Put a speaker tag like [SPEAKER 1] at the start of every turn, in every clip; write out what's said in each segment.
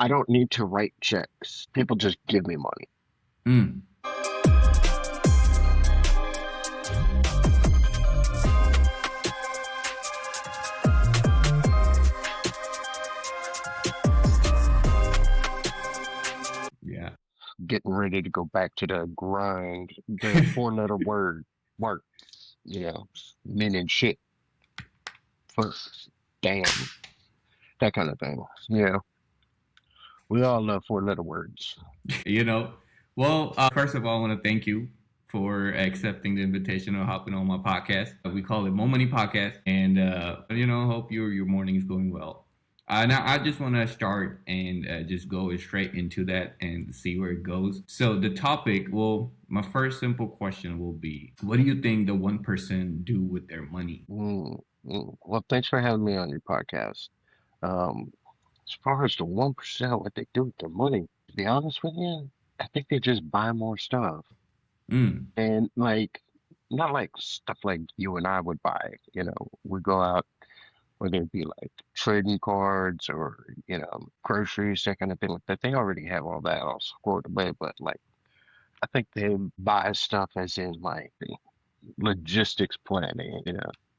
[SPEAKER 1] I don't need to write checks. People just give me money.
[SPEAKER 2] Mm, yeah.
[SPEAKER 1] Getting ready to go back to the grind. The four-letter word work, you know, meaning shit, fuck, damn, that kind of thing. We all love four-letter words.
[SPEAKER 2] You know, well, first of all, I want to thank you for accepting the invitation or hopping on my podcast. We call it More Money Podcast, and hope your morning is going well. Now, I just want to start and just go straight into that and see where it goes. So, the topic, well, my first simple question will be, what do you think the 1% do with their money?
[SPEAKER 1] Well, thanks for having me on your podcast. Um, as far as the 1%, what they do with their money, to be honest with you, I think they just buy more stuff.
[SPEAKER 2] Mm,
[SPEAKER 1] And like, not like stuff like you and I would buy, we go out, whether it be like trading cards or, groceries, that kind of thing like that. They already have all that all squared away, but like, I think they buy stuff as in like the logistics planning,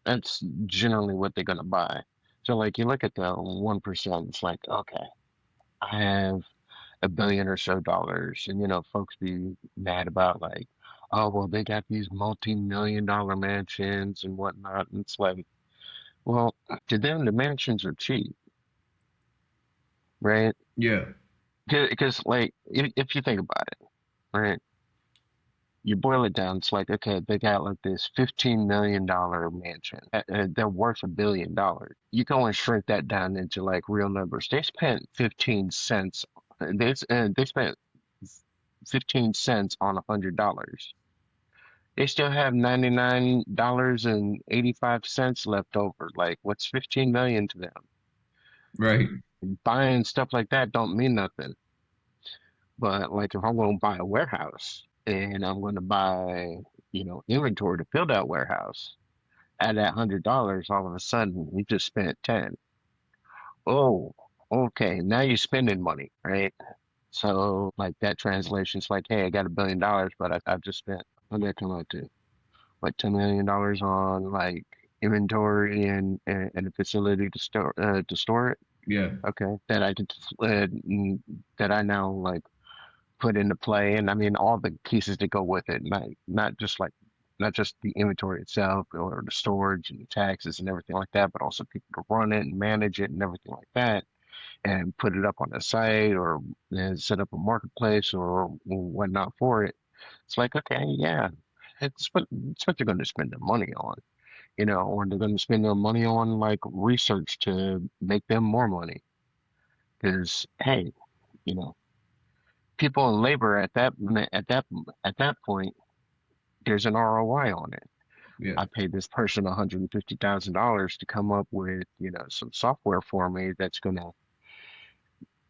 [SPEAKER 1] that's generally what they're gonna buy. So like you look at the 1%, it's like, okay, I have a billion or so dollars. And, folks be mad about like, oh, well, they got these multi-million dollar mansions and whatnot. And it's like, well, to them, the mansions are cheap, right?
[SPEAKER 2] yeah,
[SPEAKER 1] Because, like, if you think about it, right, you boil it down, it's like, okay, they got like this $15 million mansion. They're worth $1 billion. You go and shrink that down into like real numbers. They spent 15 cents. They spent 15 cents on $100. They still have $99.85 left over. Like, what's 15 million to them?
[SPEAKER 2] right.
[SPEAKER 1] Buying stuff like that don't mean nothing. But like, if I'm going to buy a warehouse and I'm going to buy, inventory to fill that warehouse, at that $100, all of a sudden you just spent 10. Oh, okay. Now you're spending money, right? So like that translation's like, hey, I got $1 billion, but I've just spent, what did that come out to? Like $10 million on like inventory and a facility to store it.
[SPEAKER 2] Yeah,
[SPEAKER 1] Okay, that I could that I now like put into play, and I mean all the pieces that go with it, not just the inventory itself or the storage and the taxes and everything like that, but also people to run it and manage it and everything like that, and put it up on the site or set up a marketplace or whatnot for it. It's like, okay, yeah, it's what they're going to spend their money on, or they're going to spend their money on like research to make them more money. Because hey, you know, people in labor at that point, there's an ROI on it.
[SPEAKER 2] yeah.
[SPEAKER 1] I paid this person $150,000 to come up with, some software for me that's going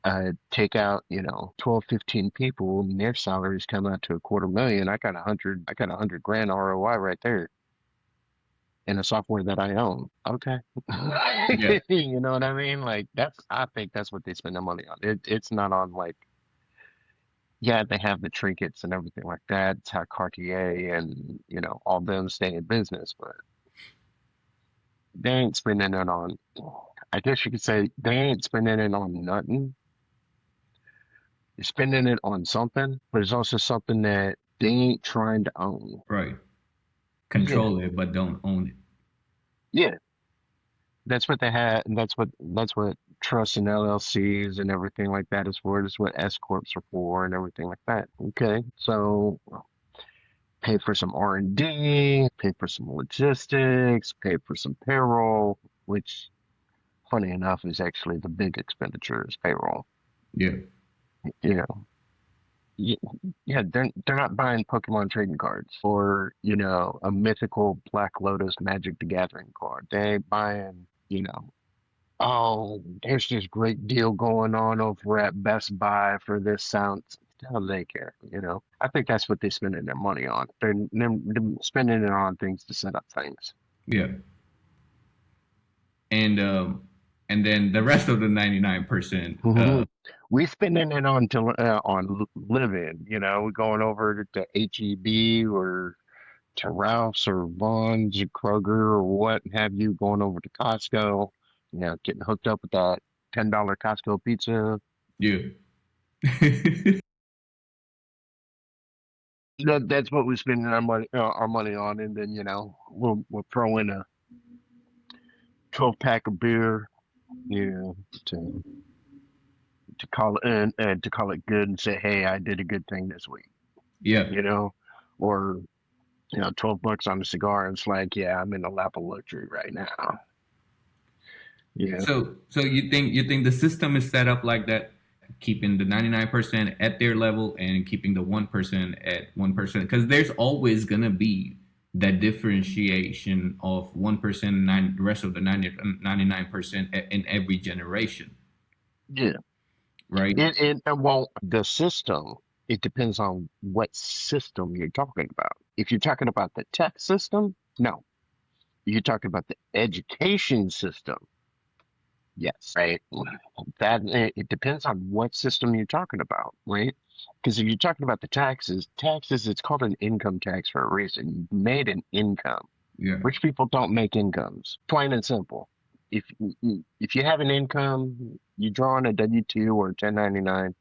[SPEAKER 1] to take out, 12, 15 people and their salaries come out to a quarter million. I got 100 grand ROI right there in a software that I own. Okay.
[SPEAKER 2] Yeah.
[SPEAKER 1] You know what I mean? Like I think that's what they spend their money on. It's not on like, yeah, they have the trinkets and everything like that. It's how Cartier and, all them stay in business, but they ain't spending it on, I guess you could say they ain't spending it on nothing. They're spending it on something, but it's also something that they ain't trying to own.
[SPEAKER 2] Right.
[SPEAKER 1] Yeah.
[SPEAKER 2] Control it, but don't own it.
[SPEAKER 1] Yeah. That's what they had, and that's what trusts and LLCs and everything like that is for. That's what S corps are for, and everything like that. Okay, so pay for some R&D, pay for some logistics, pay for some payroll, which, funny enough, is actually the big expenditure is payroll.
[SPEAKER 2] Yeah.
[SPEAKER 1] You know, Y- yeah, they're not buying Pokemon trading cards or a mythical Black Lotus Magic the Gathering card. They ain't buying oh, there's this great deal going on over at Best Buy for this sound. How do they care? I think that's what they're spending their money on. They're spending it on things to set up things.
[SPEAKER 2] Yeah. And and then the rest of the 99%.
[SPEAKER 1] We spending it on living. We're going over to HEB or to Ralph's or Vaughn's or Kroger or what have you, going over to Costco, getting hooked up with that $10 Costco pizza.
[SPEAKER 2] Yeah.
[SPEAKER 1] That's what we're spending our money on, and then we'll throw in a 12 pack of beer, you know, to call it and to call it good and say, hey, I did a good thing this week,
[SPEAKER 2] Yeah.
[SPEAKER 1] you know, or 12 bucks on a cigar, and it's like, yeah, I'm in a lap of luxury right now. Yeah,
[SPEAKER 2] So you think the system is set up like that, keeping the 99% at their level and keeping the 1% at 1%? Because there's always gonna be that differentiation of 1% and the rest of the 99% in every generation,
[SPEAKER 1] yeah.
[SPEAKER 2] right?
[SPEAKER 1] Well, the system, it depends on what system you're talking about. If you're talking about the tech system, no. You're talking about the education system, yes, right? It depends on what system you're talking about, right? Because if you're talking about the taxes, it's called an income tax for a reason. You made an income.
[SPEAKER 2] Yeah.
[SPEAKER 1] Rich people don't make incomes. Plain and simple. If you have an income, you draw on a W-2 or 1099,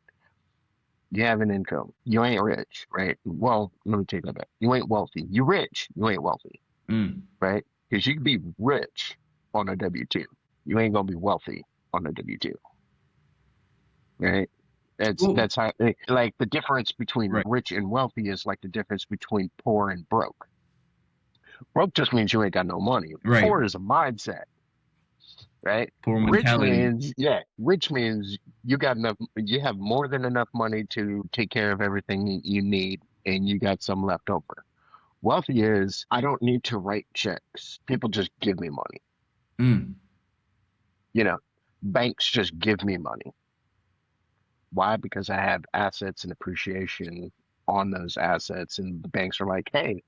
[SPEAKER 1] you have an income. You ain't rich, right? Well, let me take that back. You ain't wealthy. You rich. You ain't wealthy,
[SPEAKER 2] Mm.
[SPEAKER 1] right? Because you can be rich on a W-2. You ain't gonna be wealthy on a W-2, right? That's
[SPEAKER 2] Well,
[SPEAKER 1] that's how like the difference between
[SPEAKER 2] right.
[SPEAKER 1] rich and wealthy is like the difference between poor and broke. Broke just means you ain't got no money.
[SPEAKER 2] Right.
[SPEAKER 1] Poor is a mindset, right?
[SPEAKER 2] Poor
[SPEAKER 1] Rich
[SPEAKER 2] mentality.
[SPEAKER 1] means, yeah, rich means you got enough, you have more than enough money to take care of everything you need, and you got some left over. Wealthy is, I don't need to write checks. People just give me money.
[SPEAKER 2] Mm.
[SPEAKER 1] You know, banks just give me money. Why? Because I have assets and appreciation on those assets, and the banks are like, hey,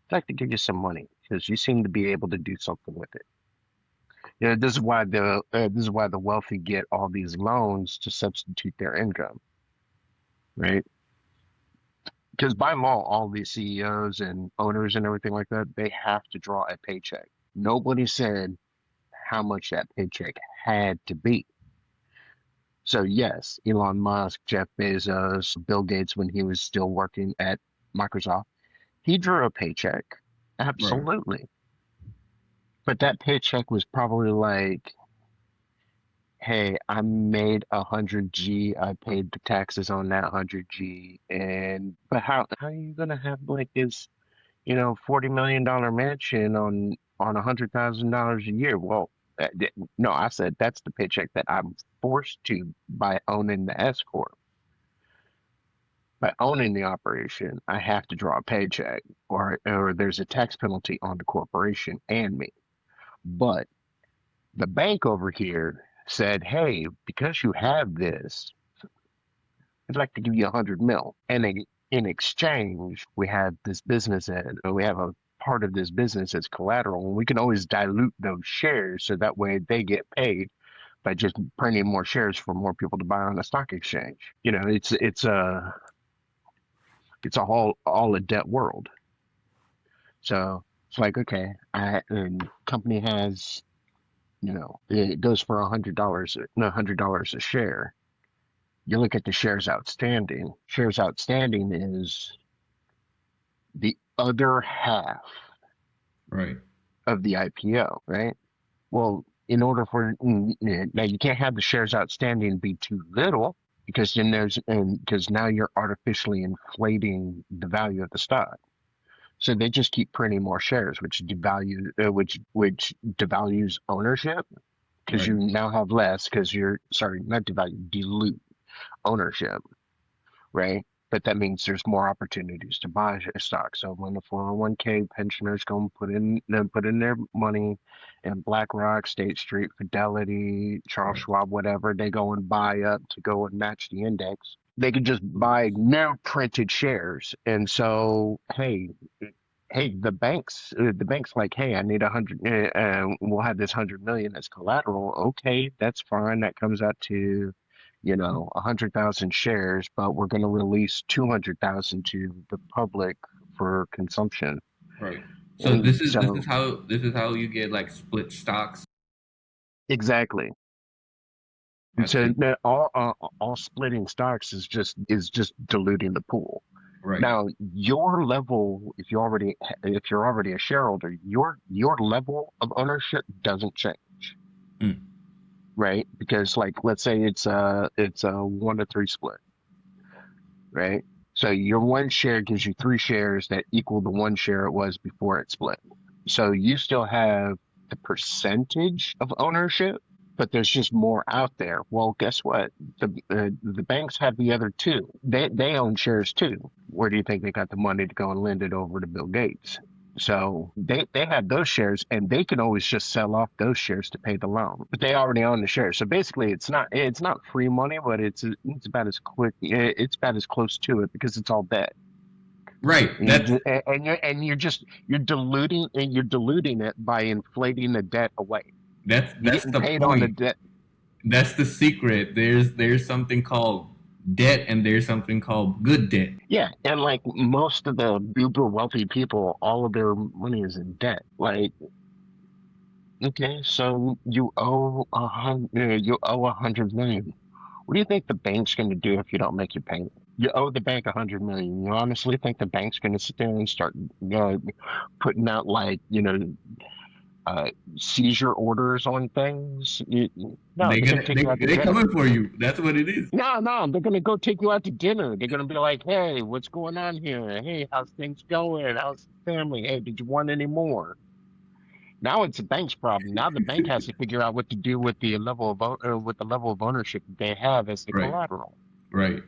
[SPEAKER 1] I'd like to give you some money because you seem to be able to do something with it. This is why the wealthy get all these loans to substitute their income, right? Because by law, all these CEOs and owners and everything like that, they have to draw a paycheck. Nobody said how much that paycheck had to be. So yes, Elon Musk, Jeff Bezos, Bill Gates, when he was still working at Microsoft, he drew a paycheck.
[SPEAKER 2] Right.
[SPEAKER 1] Absolutely. But that paycheck was probably like, hey, I made 100G. I paid the taxes on that 100G. But how are you gonna have like this, $40 million mansion on $100,000 a year? Well, no, I said that's the paycheck that I'm forced to by owning the S corp. By owning the operation, I have to draw a paycheck, or there's a tax penalty on the corporation and me. But the bank over here said, hey, because you have this, I'd like to give you 100 mil. And in exchange, we have this business and we have a part of this business as collateral, and we can always dilute those shares so that way they get paid by just printing more shares for more people to buy on the stock exchange. It's all a debt world. So it's like, okay, and company has, it goes for $100, no, $100 a share. You look at the shares outstanding. Shares outstanding is the other half
[SPEAKER 2] Right.
[SPEAKER 1] of the IPO, right? Well, in order for now, you can't have the shares outstanding be too little because then because now you're artificially inflating the value of the stock. So they just keep printing more shares, which devalues ownership because
[SPEAKER 2] Right.
[SPEAKER 1] you now have less because you're sorry, not devalue, dilute ownership, right? But that means there's more opportunities to buy stock. So when the 401k pensioners go and put in their money in BlackRock, State Street, Fidelity, Charles
[SPEAKER 2] Right.
[SPEAKER 1] Schwab, whatever, they go and buy up to go and match the index. They can just buy new printed shares. And so, hey, hey, the bank's like, hey, I need 100. We'll have this 100 million as collateral. Okay, that's fine. That comes out to, 100,000 shares, but we're going to release 200,000 to the public for consumption.
[SPEAKER 2] Right. So
[SPEAKER 1] And
[SPEAKER 2] this is
[SPEAKER 1] so,
[SPEAKER 2] how you get like split stocks.
[SPEAKER 1] exactly.
[SPEAKER 2] I
[SPEAKER 1] So
[SPEAKER 2] see.
[SPEAKER 1] all splitting stocks is just diluting the pool.
[SPEAKER 2] Right.
[SPEAKER 1] Now, your level, if you're already a shareholder, your level of ownership doesn't change,
[SPEAKER 2] Mm.
[SPEAKER 1] right? Because like let's say it's a 1-to-3 split, right? So your one share gives you three shares that equal the one share it was before it split. So you still have the percentage of ownership, but there's just more out there. Well, guess what? The banks have the other two. They own shares too. Where do you think they got the money to go and lend it over to Bill Gates? So they have those shares, and they can always just sell off those shares to pay the loan. But they already own the shares. So basically, it's not free money, but it's about as quick. It's about as close to it because it's all debt.
[SPEAKER 2] Right.
[SPEAKER 1] And you just you're diluting it by inflating the debt away. You're
[SPEAKER 2] that's
[SPEAKER 1] getting
[SPEAKER 2] the
[SPEAKER 1] paid on the
[SPEAKER 2] point.
[SPEAKER 1] debt.
[SPEAKER 2] That's the secret. There's something called debt, and there's something called good debt.
[SPEAKER 1] Yeah, and like most of the uber wealthy people, all of their money is in debt. Like, okay, so you owe 100 million. What do you think the bank's going to do if you don't make your payment? You owe the bank 100 million. You honestly think the bank's going to sit there and start putting out like uh, seizure orders on things? No, they're going to take you out to
[SPEAKER 2] They
[SPEAKER 1] dinner.
[SPEAKER 2] coming for you. That's what it is.
[SPEAKER 1] No, no, they're going to go take you out to dinner. They're going to be like, hey, what's going on here? Hey, how's things going? How's the family? Hey, did you want any more? Now it's the bank's problem. Now the bank has to figure out what to do with the level of ownership that they have as the
[SPEAKER 2] Right.
[SPEAKER 1] collateral,
[SPEAKER 2] Right.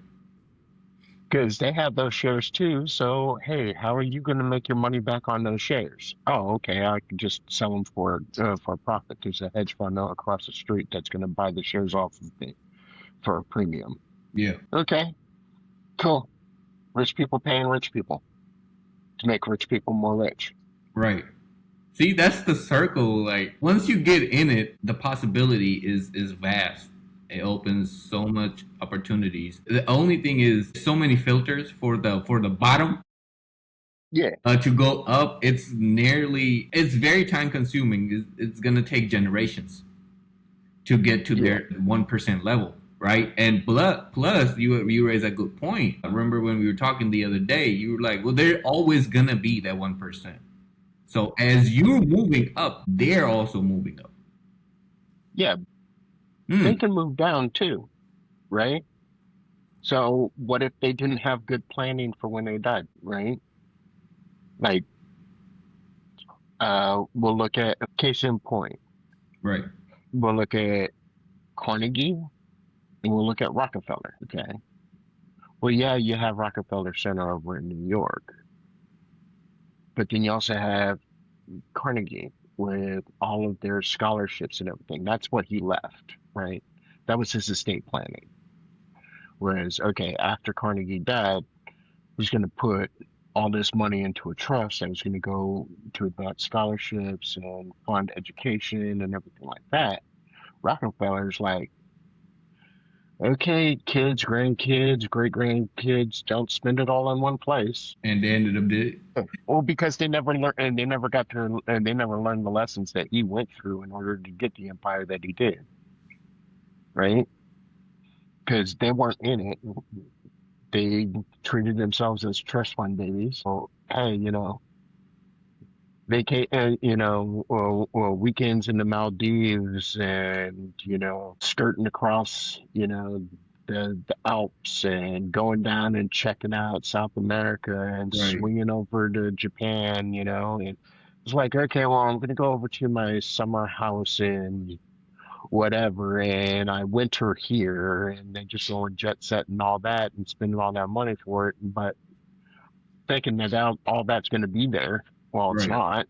[SPEAKER 1] because they have those shares too. So, hey, how are you going to make your money back on those shares? Oh, okay, I can just sell them for a profit. There's a hedge fund across the street that's going to buy the shares off of me for a premium.
[SPEAKER 2] Yeah.
[SPEAKER 1] Okay, cool. Rich people paying rich people to make rich people more rich.
[SPEAKER 2] Right. See, that's the circle. Like once you get in it, the possibility is vast. It opens so much opportunities. The only thing is so many filters for the bottom.
[SPEAKER 1] Yeah,
[SPEAKER 2] To go up, it's very time consuming. It's gonna take generations to get to
[SPEAKER 1] yeah,
[SPEAKER 2] their 1% level, right? And plus you raise a good point. I remember when we were talking the other day, you were like, well, they're always gonna be that 1%. So as you're moving up, they're also moving up.
[SPEAKER 1] yeah. They
[SPEAKER 2] Mm,
[SPEAKER 1] can move down too, right? So what if they didn't have good planning for when they died, right? Like, we'll look at a case in point.
[SPEAKER 2] right,
[SPEAKER 1] We'll look at Carnegie and we'll look at Rockefeller. Okay. Well, yeah, you have Rockefeller Center over in New York, but then you also have Carnegie with all of their scholarships and everything. That's what he left, right? That was his estate planning. Whereas, okay, after Carnegie died, he's going to put all this money into a trust that was going to go to advance scholarships and fund education and everything like that. Rockefeller's like, okay, kids, grandkids, great grandkids, don't spend it all in one place.
[SPEAKER 2] and they ended up did.
[SPEAKER 1] Well, because they never learned, and they never got to, and they never learned the lessons that he went through in order to get the empire that he did, right? Because they weren't in it. They treated themselves as trust fund babies. So, hey, weekends in the Maldives and, skirting across, the Alps and going down and checking out South America and
[SPEAKER 2] Right,
[SPEAKER 1] swinging over to Japan, and it's like, okay, well, I'm going to go over to my summer house in whatever and I winter here and then just going jet set and all that and spending all that money for it. But thinking that all that's going to be there. Well, it's
[SPEAKER 2] right.
[SPEAKER 1] not.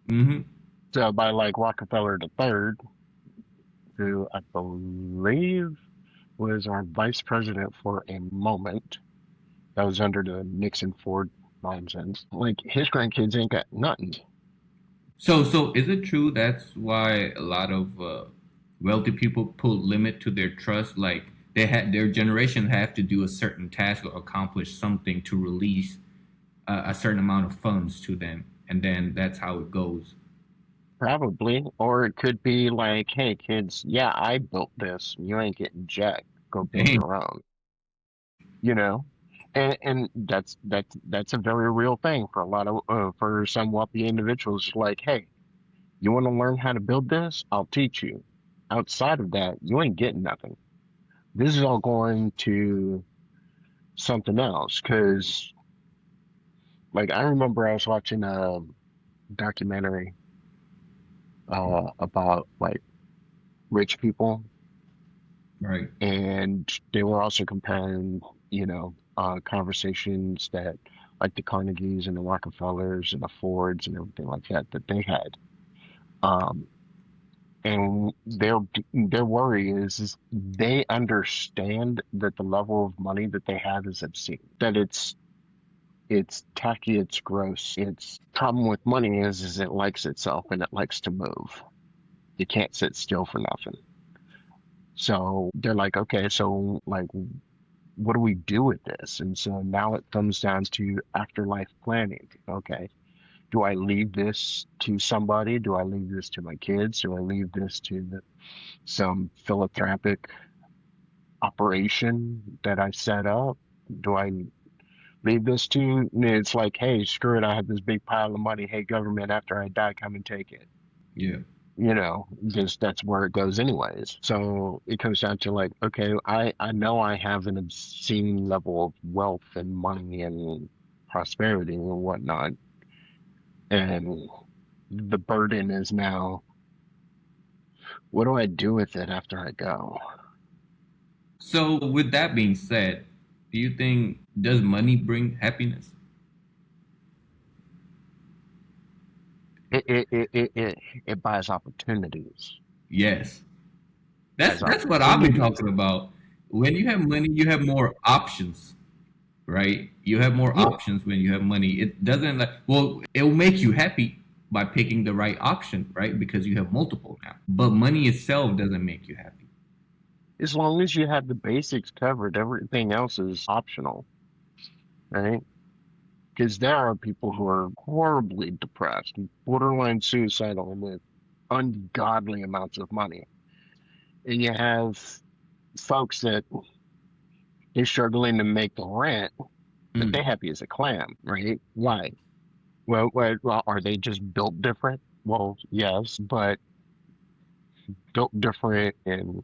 [SPEAKER 2] Mm-hmm.
[SPEAKER 1] So by like Rockefeller the third, who I believe was our vice president for a moment, that was under the Nixon Ford. nonsense. Like his grandkids ain't got nothing.
[SPEAKER 2] So is it true that's why a lot of wealthy people put limit to their trust? Like they had their generation have to do a certain task or accomplish something to release a certain amount of funds to them, and then that's how it goes.
[SPEAKER 1] Probably. Or it could be like, hey kids, yeah, I built this. You ain't getting jack. Go build
[SPEAKER 2] Dang.
[SPEAKER 1] your own. You know? And that's a very real thing for a lot of for some wealthy individuals. Like, hey, you want to learn how to build this? I'll teach you. Outside of that, you ain't getting nothing. This is all going to something else. Because, like, I remember I was watching a documentary about like rich people,
[SPEAKER 2] Right.
[SPEAKER 1] and they were also comparing, conversations that like the Carnegies and the Rockefellers and the Fords and everything like that that they had. Um, and their worry is they understand that the level of money that they have is obscene, that it's tacky, it's gross. Its problem with money is it likes itself and it likes to move. You can't sit still for nothing. So they're like, okay, so like, what do we do with this? And so now it comes down to afterlife planning. Okay, do I leave this to somebody? Do I leave this to my kids? Do I leave this to some philanthropic operation that I set up? Do I leave this to? And it's like, hey, screw it. I have this big pile of money. Hey, government, after I die, come and take it.
[SPEAKER 2] Yeah.
[SPEAKER 1] Because that's where it goes anyways. So it comes down to like, okay, I know I have an obscene level of wealth and money and prosperity and whatnot. And the burden is now, what do I do with it after I go?
[SPEAKER 2] So with that being said, do you think does money bring happiness?
[SPEAKER 1] It buys opportunities.
[SPEAKER 2] Yes. That's
[SPEAKER 1] Buys
[SPEAKER 2] that's what I've been
[SPEAKER 1] opportunities.
[SPEAKER 2] talking about. When you have money, you have more options, right? You have more
[SPEAKER 1] Yeah.
[SPEAKER 2] options when you have money. It doesn't like well, it will make you happy by picking the right option, right? Because you have multiple now. But money itself doesn't make you happy.
[SPEAKER 1] As long as you have the basics covered, everything else is optional, right? Because there are people who are horribly depressed, borderline suicidal, with ungodly amounts of money. And you have folks that they're struggling to make the rent, but they're
[SPEAKER 2] Mm.
[SPEAKER 1] happy as a clam, right? Why? Well, are they just built different? Well, yes, but built different in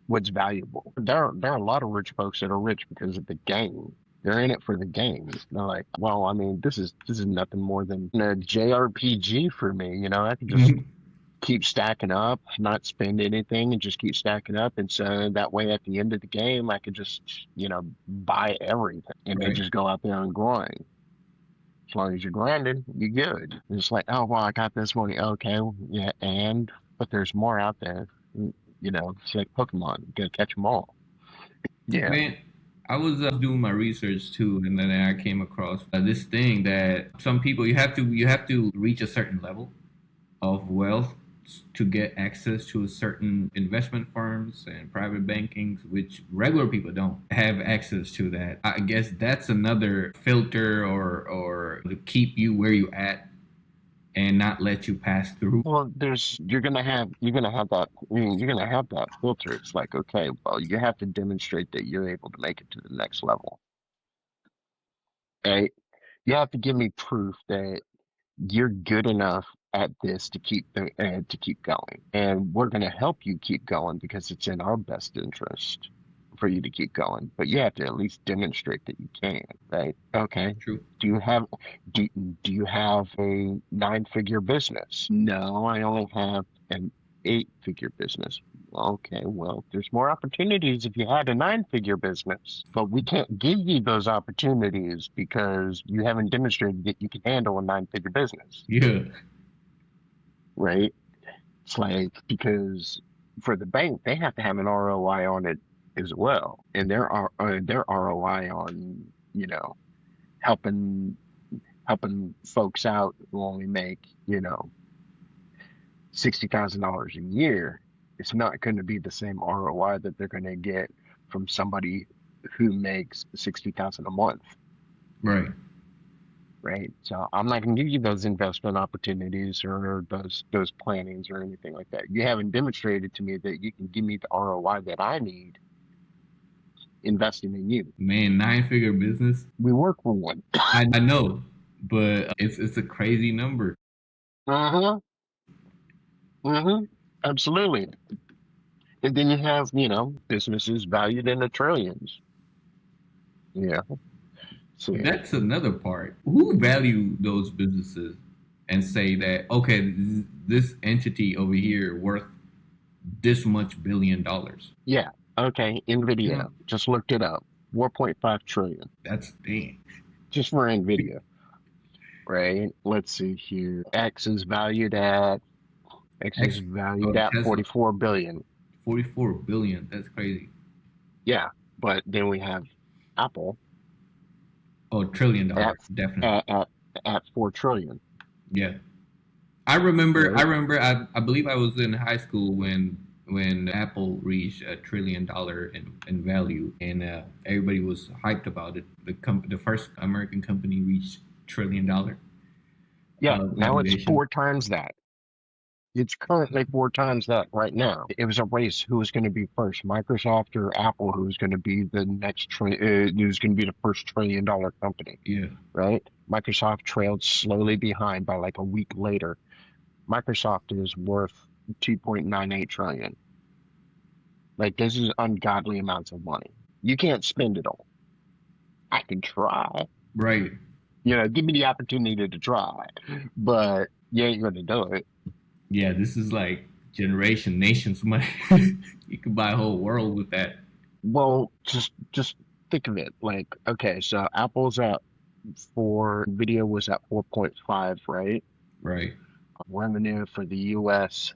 [SPEAKER 1] what's valuable. There are a lot of rich folks that are rich because of the game. They're in it for the game. They're like, well, I mean, this is nothing more than a JRPG for me. I can just keep stacking up, not spend anything, and just keep stacking up. And so that way, at the end of the game, I could just, buy everything, and they
[SPEAKER 2] Right.
[SPEAKER 1] just go out there and grind. As long as you're grinding, you're good. It's like, oh well, I got this money. Okay, yeah, but there's more out there. It's like Pokemon. You gotta catch them all. Yeah.
[SPEAKER 2] Man, I was doing my research too, and then I came across this thing that some people you have to reach a certain level of wealth to get access to a certain investment firms and private bankings, which regular people don't have access to that. I guess that's another filter or to keep you where you at and not let you pass through.
[SPEAKER 1] Well, you're gonna have that. I mean, you're gonna have that filter. It's like, okay, well, you have to demonstrate that you're able to make it to the next level. Right? You have to give me proof that you're good enough at this to keep going, and we're going to help you keep going because it's in our best interest for you to keep going. But you have to at least demonstrate that you can, right? Okay.
[SPEAKER 2] True.
[SPEAKER 1] Do you have do, do you have a nine-figure business? No, I only have an eight-figure business. Okay, well, there's more opportunities if you had a nine-figure business, but we can't give you those opportunities because you haven't demonstrated that you can handle a nine-figure business,
[SPEAKER 2] Yeah.
[SPEAKER 1] right? It's like because for the bank, they have to have an ROI on it as well, and their ROI on helping folks out who only make, $60,000 a year, it's not going to be the same ROI that they're going to get from somebody who makes 60,000 a month,
[SPEAKER 2] Right.
[SPEAKER 1] right? So I'm not going to give you those investment opportunities or those plannings or anything like that. You haven't demonstrated to me that you can give me the ROI that I need investing in you.
[SPEAKER 2] Man, nine-figure business.
[SPEAKER 1] We work for one.
[SPEAKER 2] I know, but it's a crazy number.
[SPEAKER 1] Uh-huh. Uh-huh. Absolutely. And then you have, businesses valued in the trillions. Yeah. So
[SPEAKER 2] That's another part. Who value those businesses and say that okay, this entity over here worth this much $1 billion?
[SPEAKER 1] yeah. Okay.
[SPEAKER 2] You know,
[SPEAKER 1] Nvidia. Just looked it up. 4.5 trillion.
[SPEAKER 2] that's dang.
[SPEAKER 1] Just for Nvidia. Right. Let's see here. X is
[SPEAKER 2] X,
[SPEAKER 1] valued at
[SPEAKER 2] Tesla,
[SPEAKER 1] 44 billion.
[SPEAKER 2] 44 billion. That's crazy.
[SPEAKER 1] Yeah. But then we have Apple
[SPEAKER 2] Oh, $1 trillion,
[SPEAKER 1] at
[SPEAKER 2] definitely.
[SPEAKER 1] at at, at 4 trillion.
[SPEAKER 2] Yeah. I remember. I
[SPEAKER 1] Right.
[SPEAKER 2] remember. I believe I was in high school when Apple reached $1 trillion in value, and everybody was hyped about it. The first American company reached $1 trillion
[SPEAKER 1] Yeah. Now it's
[SPEAKER 2] valuation.
[SPEAKER 1] 4 times that. It's currently 4 times that right now. It was a race who was going to be first, Microsoft or Apple, who was going to be the who's going to be the first $1 trillion company,
[SPEAKER 2] Yeah.
[SPEAKER 1] right? Microsoft trailed slowly behind by like a week later. Microsoft is worth 2.98 trillion. Like this is ungodly amounts of money. You can't spend it all. I can try,
[SPEAKER 2] Right.
[SPEAKER 1] give me the opportunity to try, but you ain't going to do it.
[SPEAKER 2] Yeah. This is like generation, nations money. You could buy a whole world with that.
[SPEAKER 1] Well, just think of it like, okay, so Apple's at four, Nvidia was at 4.5, right?
[SPEAKER 2] Right.
[SPEAKER 1] Revenue for the US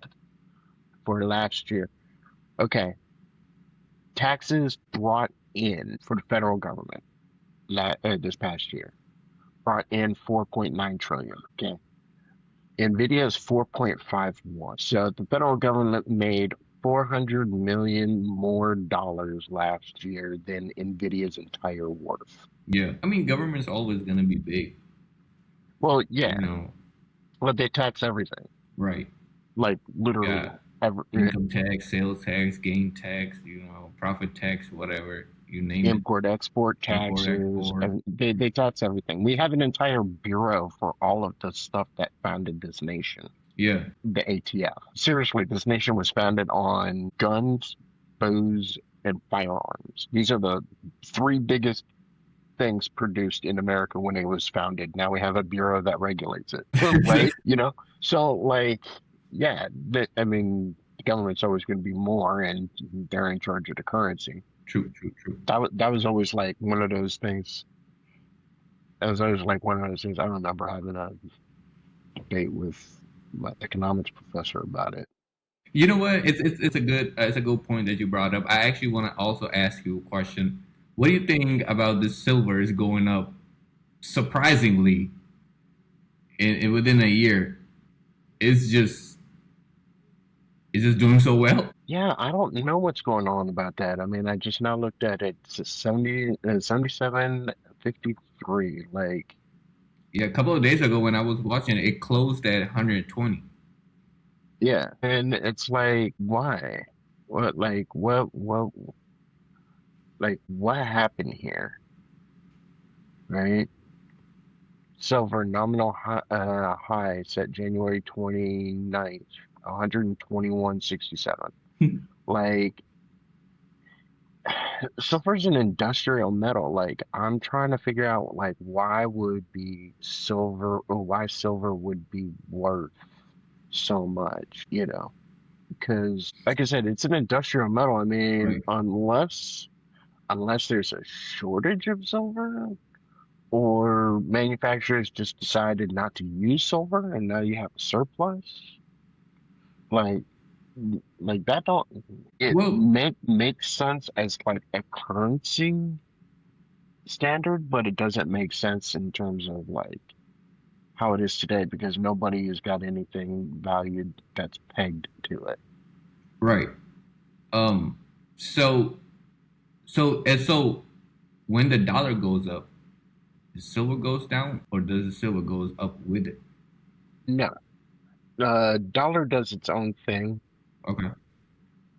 [SPEAKER 1] for last year. Okay, taxes brought in for the federal government this past year brought in 4.9 trillion. Okay, Nvidia is 4.51. So the federal government made 400 million more dollars last year than Nvidia's entire worth.
[SPEAKER 2] Yeah. I mean, government's always gonna be big.
[SPEAKER 1] Well, yeah,
[SPEAKER 2] You know.
[SPEAKER 1] but they tax everything,
[SPEAKER 2] Right.
[SPEAKER 1] like literally
[SPEAKER 2] Yeah.
[SPEAKER 1] every
[SPEAKER 2] Income tax, sales tax, gain tax, profit tax, whatever you name it,
[SPEAKER 1] import export
[SPEAKER 2] import,
[SPEAKER 1] taxes,
[SPEAKER 2] export.
[SPEAKER 1] and they tax everything. We have an entire bureau for all of the stuff that founded this nation,
[SPEAKER 2] Yeah,
[SPEAKER 1] the ATF. Seriously, this nation was founded on guns, bows, and firearms. These are the three biggest things produced in America when it was founded. Now we have a bureau that regulates it, right? So like, yeah, I mean, the government's always going to be more, and they're in charge of the currency.
[SPEAKER 2] true, true, true.
[SPEAKER 1] That was always like one of those things. That was always like one of those things. I remember having a debate with my economics professor about it.
[SPEAKER 2] You know what? It's a good point that you brought up. I actually want to also ask you a question. What do you think about this silver is going up surprisingly within a year? It's just it's just doing so well.
[SPEAKER 1] Yeah, I don't know what's going on about that. I mean, I just now looked at it. It's 77.53. Like,
[SPEAKER 2] Yeah, a couple of days ago when I was watching it, it closed at 120.
[SPEAKER 1] yeah. And it's like, why? What happened here? Right? Silver nominal high set January 29th, 121.67. Like, silver's an industrial metal. Like, I'm trying to figure out like why silver would be worth so much, because like I said, it's an industrial metal. I mean,
[SPEAKER 2] Right.
[SPEAKER 1] unless there's a shortage of silver or manufacturers just decided not to use silver and now you have a surplus, like that don't it
[SPEAKER 2] Well,
[SPEAKER 1] makes sense as like a currency, standard, but it doesn't make sense in terms of like how it is today because nobody has got anything valued that's pegged to it.
[SPEAKER 2] Right. Um. So so when the dollar goes up, the silver goes down, or does the silver goes up with it?
[SPEAKER 1] No, dollar does its own thing
[SPEAKER 2] Okay.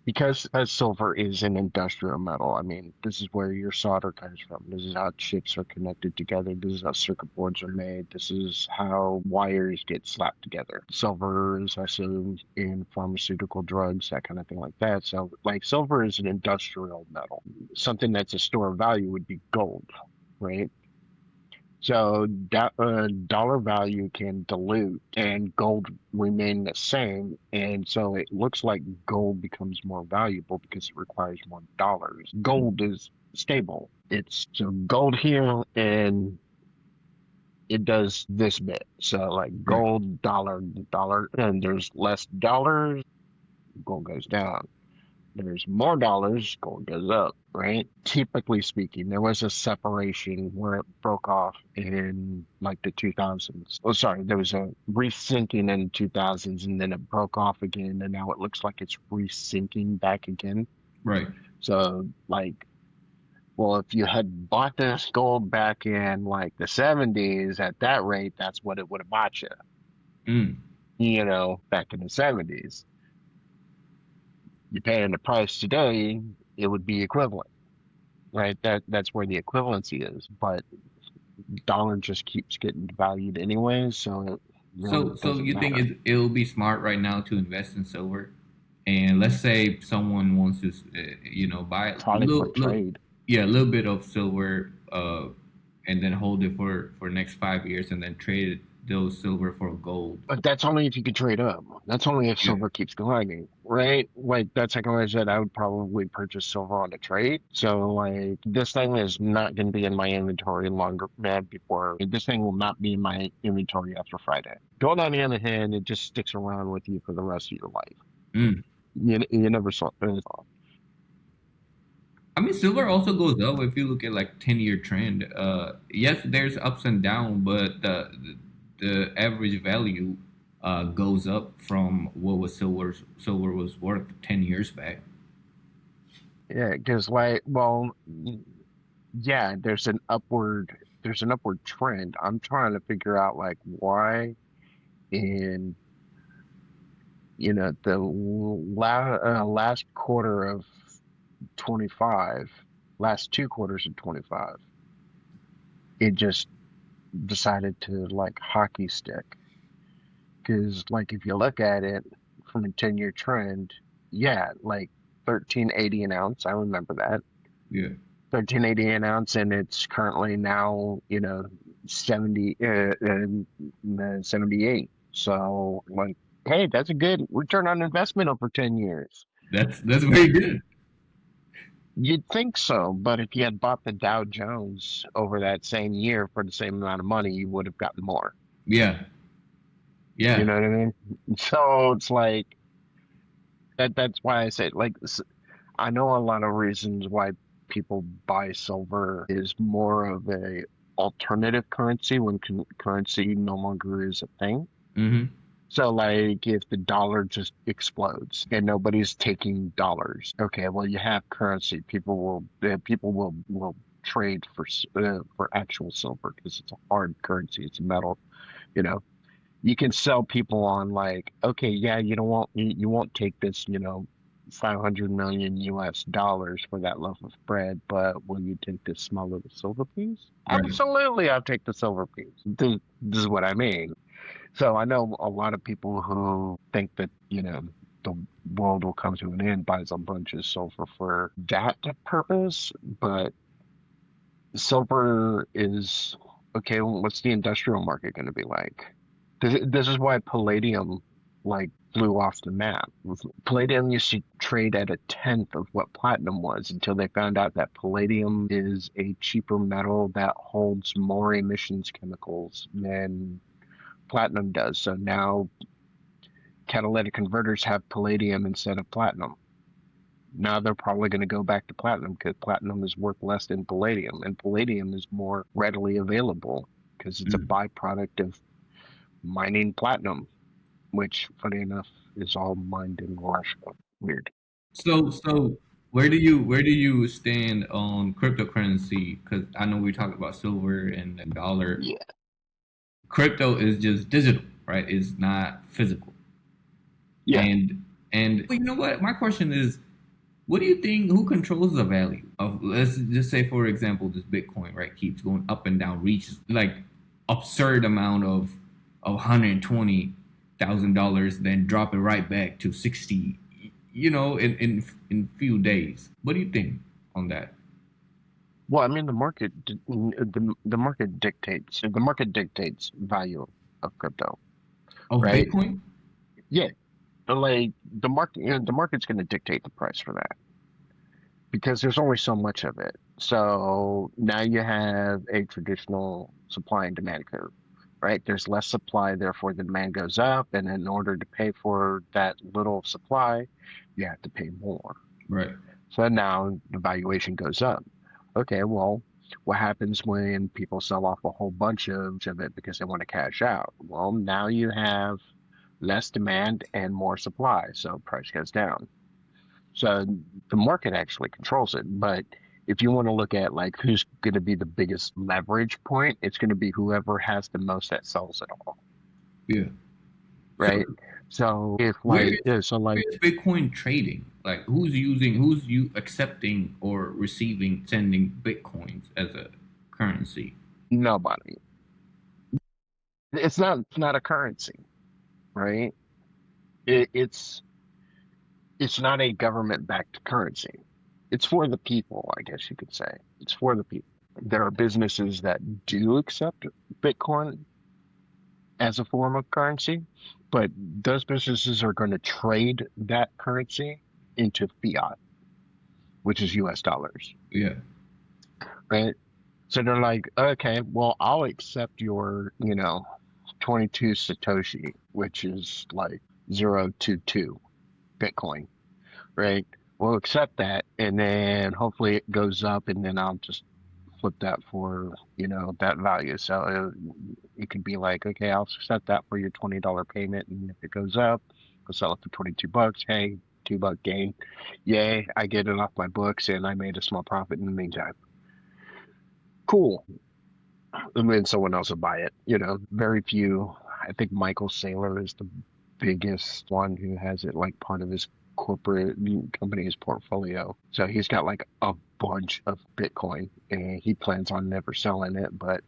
[SPEAKER 1] because silver is an industrial metal. I mean, this is where your solder comes from. This is how chips are connected together. This is how circuit boards are made. This is how wires get slapped together. Silver is also in pharmaceutical drugs, that kind of thing like that. So, like, silver is an industrial metal. Something that's a store of value would be gold, right? So that dollar value can dilute and gold remain the same. And so it looks like gold becomes more valuable because it requires more dollars. Gold is stable. It's so gold here and it does this bit. So like
[SPEAKER 2] Right.
[SPEAKER 1] gold, dollar, dollar, and there's less dollars, gold goes down. There's more dollars, gold goes up, right? Typically speaking, there was a separation where it broke off in like the 2000s. Oh, sorry, there was a resyncing in the 2000s and then it broke off again, and now it looks like it's resyncing back again.
[SPEAKER 2] Right.
[SPEAKER 1] So, like, well, if you had bought this gold back in like the 70s at that rate, that's what it would have bought
[SPEAKER 2] Mm.
[SPEAKER 1] back in the 70s. You're paying the price today, it would be equivalent. Right? That's where the equivalency is. But dollar just keeps getting devalued anyways, so it really
[SPEAKER 2] So
[SPEAKER 1] doesn't
[SPEAKER 2] you think
[SPEAKER 1] matter.
[SPEAKER 2] it'll be smart right now to invest in silver? And let's say someone wants to, buy a
[SPEAKER 1] Probably for
[SPEAKER 2] little,
[SPEAKER 1] trade.
[SPEAKER 2] yeah, a little bit of silver, and then hold it for next 5 years, and then trade those silver for gold.
[SPEAKER 1] But that's only if you can trade up. That's only if
[SPEAKER 2] Yeah.
[SPEAKER 1] silver keeps climbing, right? Like that's like I said, I would probably purchase silver on a trade. So like this thing is not going to be in my inventory longer, man. Before this thing will not be in my inventory after Friday. Gold, on the other hand, it just sticks around with you for the rest of your life.
[SPEAKER 2] Mm.
[SPEAKER 1] You never saw.
[SPEAKER 2] I mean, silver also goes up if you look at like 10-year trend. Yes, there's ups and downs, but the average value goes up from what was silver was worth 10 years back.
[SPEAKER 1] Yeah, because like, well, yeah, there's an upward trend. I'm trying to figure out like why in the last quarter of 25, last two quarters of 25, it just decided to like hockey stick. Because like if you look at it from a 10-year trend, yeah, like 1380 an ounce, I remember that.
[SPEAKER 2] Yeah,
[SPEAKER 1] 1380 an ounce, and it's currently now 70 78. So like, hey, that's a good return on investment over 10 years.
[SPEAKER 2] that's very good.
[SPEAKER 1] You'd think so, but if you had bought the Dow Jones over that same year for the same amount of money, you would have gotten more.
[SPEAKER 2] Yeah,
[SPEAKER 1] You
[SPEAKER 2] yeah.
[SPEAKER 1] know what I mean? So it's like that's why I say like I know a lot of reasons why people buy silver is more of a alternative currency when currency no longer is a thing.
[SPEAKER 2] Mm-hmm.
[SPEAKER 1] So like if the dollar just explodes and nobody's taking dollars, okay, well you have currency. People will trade for actual silver because it's a hard currency. It's a metal. You know, you can sell people on like, okay, yeah, you won't take this, 500 million US dollars for that loaf of bread, but will you take this small little silver piece?
[SPEAKER 2] Right.
[SPEAKER 1] Absolutely, I'll take the silver piece. This is what I mean. So I know a lot of people who think that, the world will come to an end buys a bunch of silver for that purpose, but silver is okay. Well, what's the industrial market going to be like? This is why palladium like flew off the map. Palladium used to trade at a tenth of what platinum was until they found out that palladium is a cheaper metal that holds more emissions chemicals than platinum does. So now catalytic converters have palladium instead of platinum. Now they're probably going to go back to platinum because platinum is worth less than palladium, and palladium is more readily available because it's a
[SPEAKER 2] Mm.
[SPEAKER 1] byproduct of mining platinum, which, funny enough, is all mined in Russia. Weird.
[SPEAKER 2] So where do you stand on cryptocurrency? Because I know we talked about silver and dollar.
[SPEAKER 1] Yeah.
[SPEAKER 2] Crypto is just digital, right? It's not physical.
[SPEAKER 1] Yeah.
[SPEAKER 2] And you know what? My question is, what do you think? Who controls the value of? Let's just say, for example, this Bitcoin, right, keeps going up and down, reaches like absurd amount of $120,000, then drop it right back to 60. In few days. What do you think on that?
[SPEAKER 1] Well, I mean, the market dictates value of crypto,
[SPEAKER 2] Of
[SPEAKER 1] right?
[SPEAKER 2] Bitcoin?
[SPEAKER 1] Yeah. But like the market's going to dictate the price for that because there's only so much of it. So now you have a traditional supply and demand curve, right? There's less supply, therefore the demand goes up, and in order to pay for that little supply, you have to pay more.
[SPEAKER 2] Right.
[SPEAKER 1] So now the valuation goes up. Okay, well, what happens when people sell off a whole bunch of it because they want to cash out? Well, now you have less demand and more supply, so price goes down. So the market actually controls it. But if you want to look at like who's going to be the biggest leverage point, it's going to be whoever has the most that sells it all,
[SPEAKER 2] Yeah. So
[SPEAKER 1] right? So if
[SPEAKER 2] where
[SPEAKER 1] like,
[SPEAKER 2] is
[SPEAKER 1] yeah, so
[SPEAKER 2] where
[SPEAKER 1] like
[SPEAKER 2] is Bitcoin trading? Like who's you accepting or receiving sending Bitcoins as a currency?
[SPEAKER 1] nobody, it's not a currency, right? It's not a government-backed currency. It's for the people, I guess you could say. It's for the people. There are businesses that do accept Bitcoin as a form of currency, but those businesses are going to trade that currency into fiat, which is US dollars,
[SPEAKER 2] Yeah.
[SPEAKER 1] right? So they're like, okay, well, I'll accept your, 22 Satoshi, which is like 0.22 Bitcoin, right? We'll accept that, and then hopefully it goes up, and then I'll just flip that for that value. So it could be like, okay, I'll set that for your $20 payment, and if it goes up, I'll sell it for $22. Hey, $2 gain, yay! I get it off my books, and I made a small profit in the meantime. Cool. And then someone else will buy it. Very few. I think Michael Saylor is the biggest one who has it like part of his corporate company's portfolio. So he's got like a bunch of Bitcoin and he plans on never selling it, but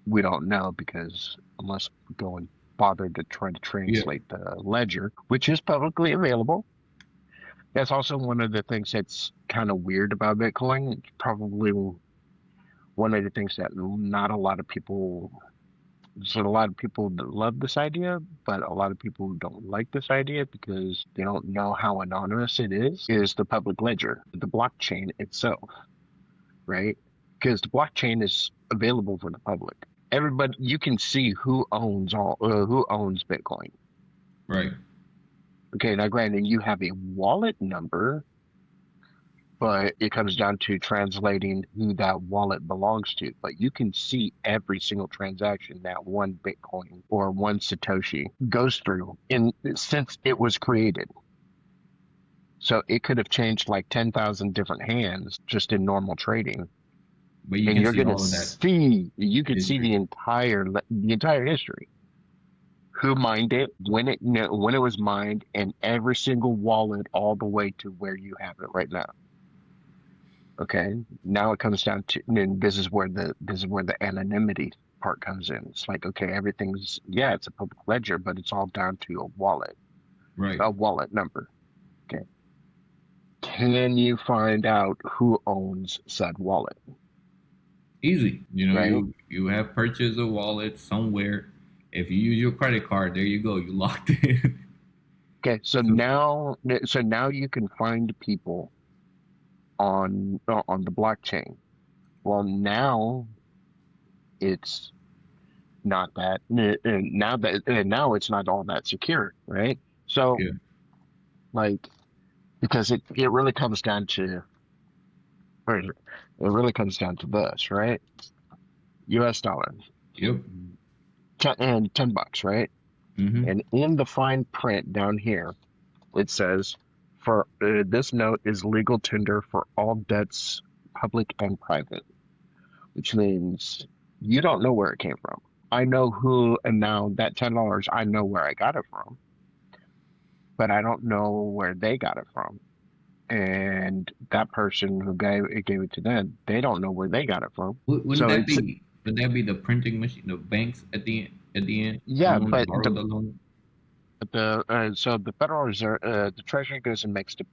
[SPEAKER 1] we don't know because unless we go and bother to try to
[SPEAKER 2] Yeah.
[SPEAKER 1] translate the ledger, which is publicly available. That's also one of the things that's kind of weird about Bitcoin. It's probably one of the things that not a lot of people so a lot of people that love this idea, but a lot of people don't like this idea because they don't know how anonymous it is the public ledger, the blockchain itself, right? Because the blockchain is available for the public. Everybody, you can see who owns Bitcoin.
[SPEAKER 2] Right.
[SPEAKER 1] Okay, now granted, you have a wallet number, but it comes down to translating who that wallet belongs to. But you can see every single transaction that one Bitcoin or one Satoshi goes through in since it was created. So it could have changed like 10,000 different hands just in normal trading.
[SPEAKER 2] But you
[SPEAKER 1] And
[SPEAKER 2] can
[SPEAKER 1] you're
[SPEAKER 2] see
[SPEAKER 1] going to
[SPEAKER 2] all of that
[SPEAKER 1] see, you could see
[SPEAKER 2] history.
[SPEAKER 1] the entire history. Who mined it, when it was mined, and every single wallet all the way to where you have it right now. Okay. Now it comes down to, and this is where the anonymity part comes in. It's like, okay, everything's, yeah, it's a public ledger, but it's all down to
[SPEAKER 2] Right.
[SPEAKER 1] a wallet number. Okay. Can you find out who owns said wallet?
[SPEAKER 2] Easy.
[SPEAKER 1] Right.
[SPEAKER 2] You have purchased a wallet somewhere. If you use your credit card, there you go. You locked in.
[SPEAKER 1] Okay.
[SPEAKER 2] So
[SPEAKER 1] So now you can find people on the blockchain. Well, now it's not that, now it's not all that secure, right? So
[SPEAKER 2] yeah.
[SPEAKER 1] like because it really comes down to, or it really comes down to this, right? US dollar,
[SPEAKER 2] Yep.
[SPEAKER 1] and $10, right?
[SPEAKER 2] Mm-hmm.
[SPEAKER 1] And in the fine print down here, it says, for this note is legal tender for all debts, public and private, which means you don't know where it came from. I know who, and now that $10, I know where I got it from, but I don't know where they got it from. And that person who gave it to them, they don't know where they got it from.
[SPEAKER 2] Wouldn't
[SPEAKER 1] So
[SPEAKER 2] that
[SPEAKER 1] it's,
[SPEAKER 2] be would that be the printing machine, the banks at the end?
[SPEAKER 1] yeah,
[SPEAKER 2] Someone
[SPEAKER 1] but
[SPEAKER 2] borrowed the loan.
[SPEAKER 1] the Federal Reserve, the Treasury goes and makes the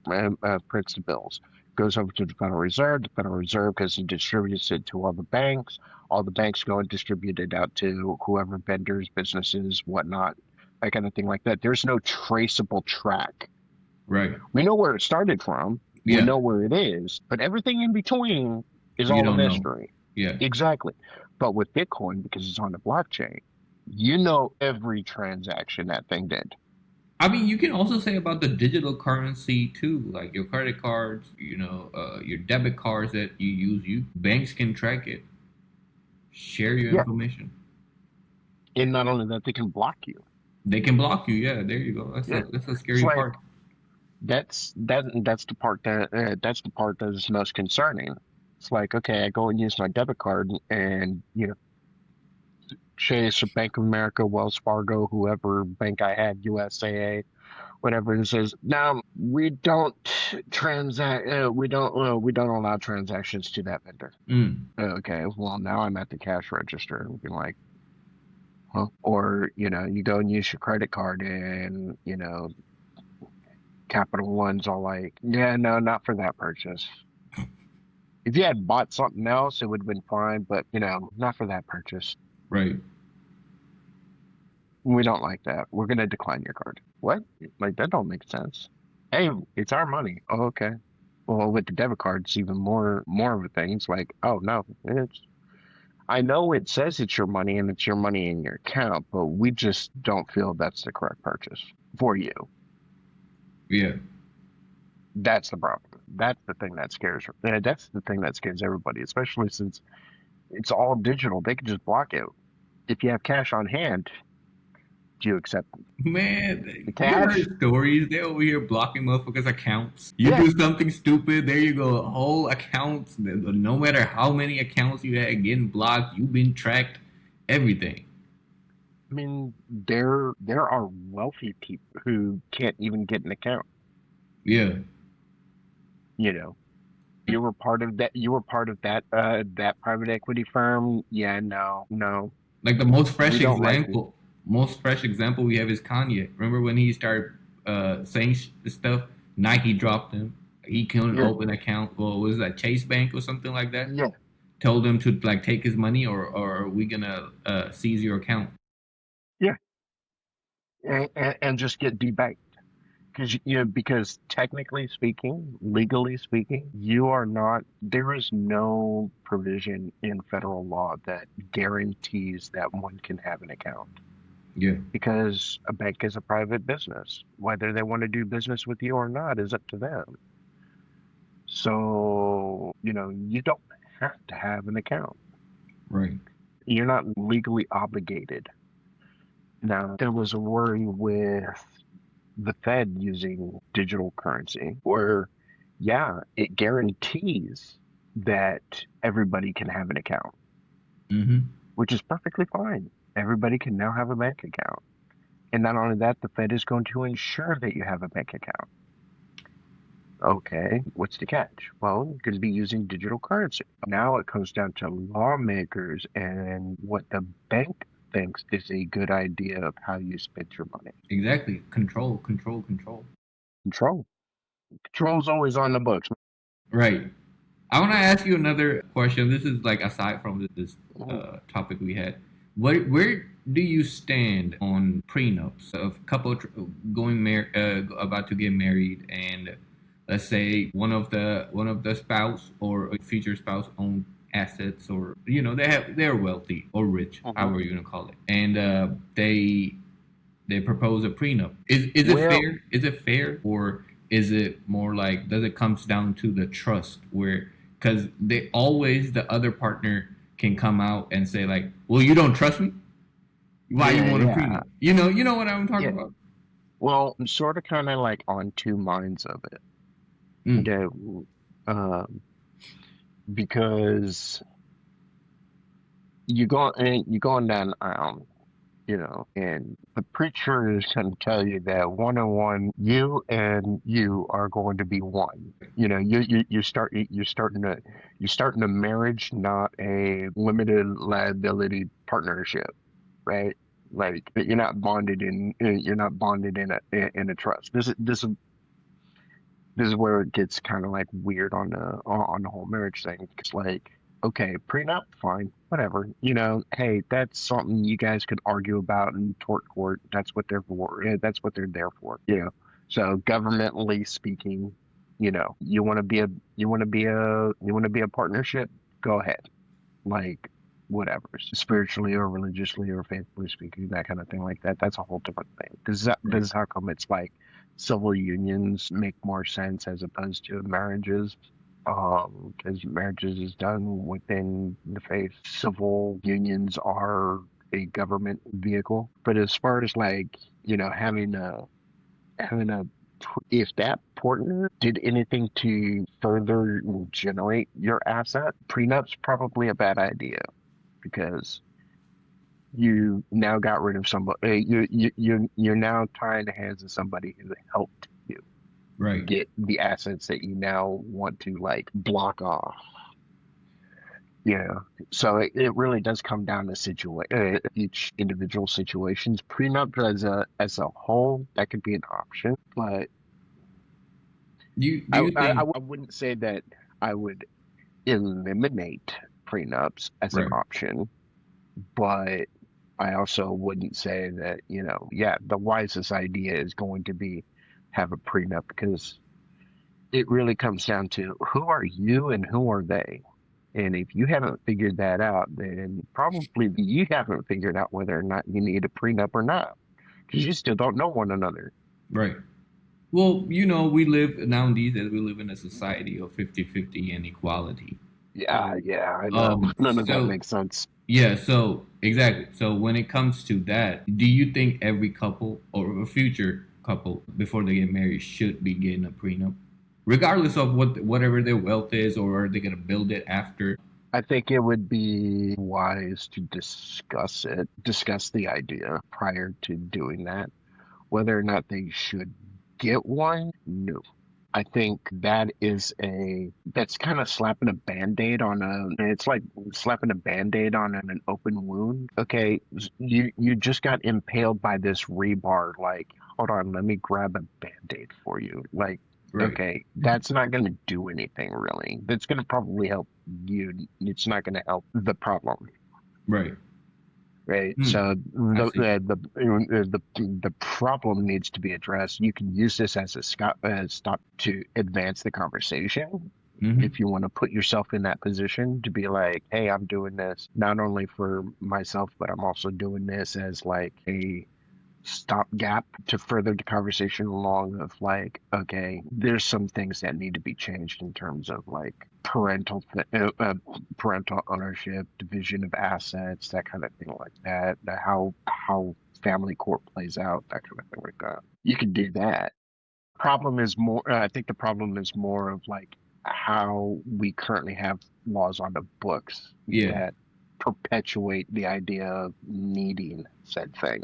[SPEAKER 1] prints the bills, goes over to the Federal Reserve. The Federal Reserve goes and distributes it to all the banks. All the banks go and distribute it out to whoever, vendors, businesses, whatnot, that kind of thing like that. There's no traceable track.
[SPEAKER 2] Right.
[SPEAKER 1] We know where it started from. We
[SPEAKER 2] Yeah.
[SPEAKER 1] know where it is, but everything in between is
[SPEAKER 2] You
[SPEAKER 1] all a
[SPEAKER 2] don't know.
[SPEAKER 1] mystery.
[SPEAKER 2] Yeah.
[SPEAKER 1] Exactly. But with Bitcoin, because it's on the blockchain, you know every transaction that thing did.
[SPEAKER 2] I mean, you can also say about the digital currency too, like your credit cards, your debit cards that you use. You banks can track it, share your
[SPEAKER 1] Yeah.
[SPEAKER 2] information.
[SPEAKER 1] And not only that, they can block you.
[SPEAKER 2] They can block you. Yeah, there you go.
[SPEAKER 1] Yeah.
[SPEAKER 2] That's a
[SPEAKER 1] It's
[SPEAKER 2] scary
[SPEAKER 1] like
[SPEAKER 2] part.
[SPEAKER 1] that's the part that is most concerning. It's like, okay, I go and use my debit card and, Chase or Bank of America, Wells Fargo, whoever bank I had, USAA, whatever, and says, no, we don't we don't allow transactions to that vendor.
[SPEAKER 2] Mm,
[SPEAKER 1] Okay, well now I'm at the cash register and be like, huh? Or, you go and use your credit card and, Capital One's all like, yeah, no, not for that purchase. If you had bought something else, it would have been fine, but not for that purchase.
[SPEAKER 2] right.
[SPEAKER 1] We don't like that. We're gonna decline your card. What? Like that don't make sense. Hey, it's our money. Oh, okay. Well, with the debit card, it's even more of a thing. It's like, oh no, it's I know it says it's your money and it's your money in your account, but we just don't feel that's the correct purchase for you.
[SPEAKER 2] Yeah.
[SPEAKER 1] That's the problem. That's the thing that scares. That's the thing that scares everybody, especially since it's all digital. They can just block it. If you have cash on hand, do you accept the
[SPEAKER 2] Man, you
[SPEAKER 1] cash?
[SPEAKER 2] heard stories. They over here blocking motherfuckers' accounts. You
[SPEAKER 1] Yeah.
[SPEAKER 2] do something stupid, there you go. Whole accounts. No matter how many accounts you had getting blocked, you've been tracked. Everything.
[SPEAKER 1] I mean, there are wealthy people who can't even get an account.
[SPEAKER 2] Yeah.
[SPEAKER 1] You know, you were part of that. You were part of that private equity firm. Yeah, no, no,
[SPEAKER 2] Like the most
[SPEAKER 1] we
[SPEAKER 2] fresh
[SPEAKER 1] don't like you.
[SPEAKER 2] example, most fresh example we have is Kanye. Remember when he started saying stuff? Nike dropped him. He couldn't
[SPEAKER 1] Yeah,
[SPEAKER 2] open an account. Well, was that Chase Bank or something like that?
[SPEAKER 1] yeah,
[SPEAKER 2] Told him to like take his money, or are we gonna seize your account?
[SPEAKER 1] yeah, and just get debanked. Because technically speaking, legally speaking, you are not, there is no provision in federal law that guarantees that one can have an account.
[SPEAKER 2] Yeah.
[SPEAKER 1] Because a bank is a private business. Whether they want to do business with you or not is up to them. So, you don't have to have an account.
[SPEAKER 2] Right.
[SPEAKER 1] You're not legally obligated. Now, there was a worry with the Fed using digital currency, where, yeah, it guarantees that everybody can have an account,
[SPEAKER 2] Mm-hmm.
[SPEAKER 1] which is perfectly fine. Everybody can now have a bank account. And not only that, the Fed is going to ensure that you have a bank account. Okay, what's the catch? Well, you could be using digital currency. Now it comes down to lawmakers and what the bank thinks is a good idea of how you spend your money.
[SPEAKER 2] Exactly. Control, control, control.
[SPEAKER 1] Control. Control's always on the books.
[SPEAKER 2] Right. I want to ask you another question. This is like aside from this
[SPEAKER 1] Mhm.
[SPEAKER 2] topic we had. Where do you stand on prenups of couple about to get married, and let's say one of the spouse or a future spouse own assets, or they're wealthy or rich,
[SPEAKER 1] Mhm.
[SPEAKER 2] however you want to call it, and they propose a prenup. Is it
[SPEAKER 1] Well,
[SPEAKER 2] fair? Is it fair for Is it more like, does it comes down to the trust where, because they always, the other partner can come out and say like, well, you don't trust me, why you
[SPEAKER 1] Yeah,
[SPEAKER 2] want a
[SPEAKER 1] yeah,
[SPEAKER 2] prenup? You know what I'm talking
[SPEAKER 1] yeah.
[SPEAKER 2] about.
[SPEAKER 1] Well, I'm sort of kind of like on two minds of it.
[SPEAKER 2] Mm,
[SPEAKER 1] Okay, um, because you going down the aisle, and the preacher is going to tell you that one on one, you and you are going to be one. You're starting a marriage, not a limited liability partnership, right? Like you're not bonded in a trust. This is where it gets kind of like weird on the whole marriage thing. Because like, okay, prenup, fine, whatever. Hey, that's something you guys could argue about in tort court. That's what they're for. That's what they're there for. So governmentally speaking, you want to be a partnership. Go ahead, like whatever, spiritually or religiously or faithfully speaking, that kind of thing like that. That's a whole different thing. This
[SPEAKER 2] right.
[SPEAKER 1] is how come it's like civil unions make more sense as opposed to marriages. Because marriages is done within the faith. Civil unions are a government vehicle. But as far as like, having a if that partner did anything to further generate your asset, prenup's probably a bad idea because you now got rid of somebody. You're now tying the hands of somebody who helped you
[SPEAKER 2] Right.
[SPEAKER 1] get the assets that you now want to like block off. Yeah. So it really does come down to each individual situations. Prenup as a whole, that could be an option, but
[SPEAKER 2] Do you think,
[SPEAKER 1] I wouldn't say that I would eliminate prenups as an
[SPEAKER 2] right?
[SPEAKER 1] option, but I also wouldn't say that, yeah, the wisest idea is going to be have a prenup because it really comes down to who are you and who are they? And if you haven't figured that out, then probably you haven't figured out whether or not you need a prenup or not because you still don't know one another.
[SPEAKER 2] Right. Well, we live nowadays, as we live in a society of 50-50 inequality.
[SPEAKER 1] Yeah, yeah, I know. None of that
[SPEAKER 2] So
[SPEAKER 1] makes sense.
[SPEAKER 2] yeah, so exactly. So when it comes to that, do you think every couple or a future couple before they get married should be getting a prenup, regardless of whatever their wealth is, or are they gonna build it after?
[SPEAKER 1] I think it would be wise to discuss the idea prior to doing that. Whether or not they should get one, no. I think that's kind of slapping a band-aid it's like slapping a band-aid on an open wound. Okay, you just got impaled by this rebar. Like, hold on, let me grab a band-aid for you. Like,
[SPEAKER 2] Right,
[SPEAKER 1] okay, that's not going to do anything really. That's going to probably help you. It's not going to help the problem.
[SPEAKER 2] right.
[SPEAKER 1] Right.
[SPEAKER 2] Hmm,
[SPEAKER 1] So
[SPEAKER 2] I see.
[SPEAKER 1] the problem needs to be addressed. You can use this as stop to advance the conversation.
[SPEAKER 2] Mm-hmm.
[SPEAKER 1] If you want to put yourself in that position to be like, hey, I'm doing this not only for myself, but I'm also doing this as like a stopgap to further the conversation along of like, okay, there's some things that need to be changed in terms of like parental ownership, division of assets, that kind of thing like that. How family court plays out, that kind of thing like that. You can do that. Problem is more. I think the problem is more of like how we currently have laws on the books
[SPEAKER 2] Yeah,
[SPEAKER 1] that perpetuate the idea of needing said thing.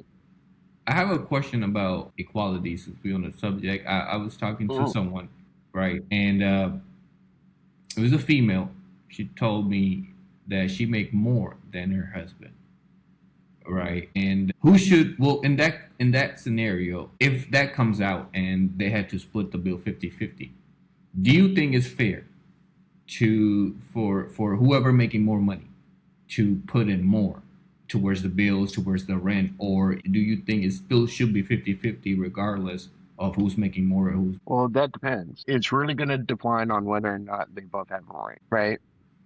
[SPEAKER 2] I have a question about equality since we're on the subject. I was talking to
[SPEAKER 1] Mm.
[SPEAKER 2] someone, right, and it was a female. She told me that she make more than her husband, right? And who should, well, in that scenario, if that comes out and they had to split the bill 50-50, do you think it's fair to for whoever making more money to put in more towards the bills, towards the rent, or do you think it still should be 50-50 regardless of who's making more or who's?
[SPEAKER 1] Well, that depends. It's really going to depend on whether or not they both have a ring, right?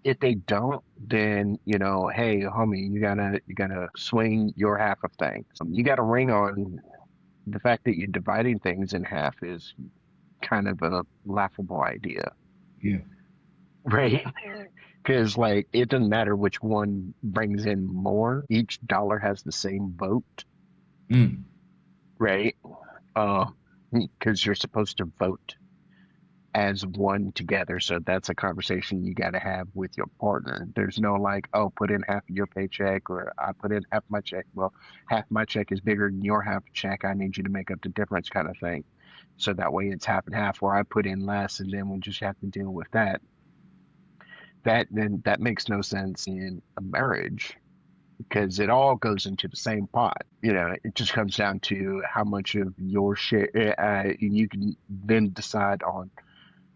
[SPEAKER 1] If they don't, then hey, homie, you gotta swing your half of things. You got a ring on. The fact that you're dividing things in half is kind of a laughable idea,
[SPEAKER 2] Yeah.
[SPEAKER 1] right? Because like it doesn't matter which one brings in more. Each dollar has the same vote,
[SPEAKER 2] Mm.
[SPEAKER 1] right? Uh, because you're supposed to vote as one together. So that's a conversation you got to have with your partner. There's no like, oh, put in half of your paycheck or I put in half my check. Well, half my check is bigger than your half check. I need you to make up the difference kind of thing. So that way it's half and half where I put in less and then we just have to deal with that. That makes no sense in a marriage because it all goes into the same pot. You know, it just comes down to how much of your share you can then decide on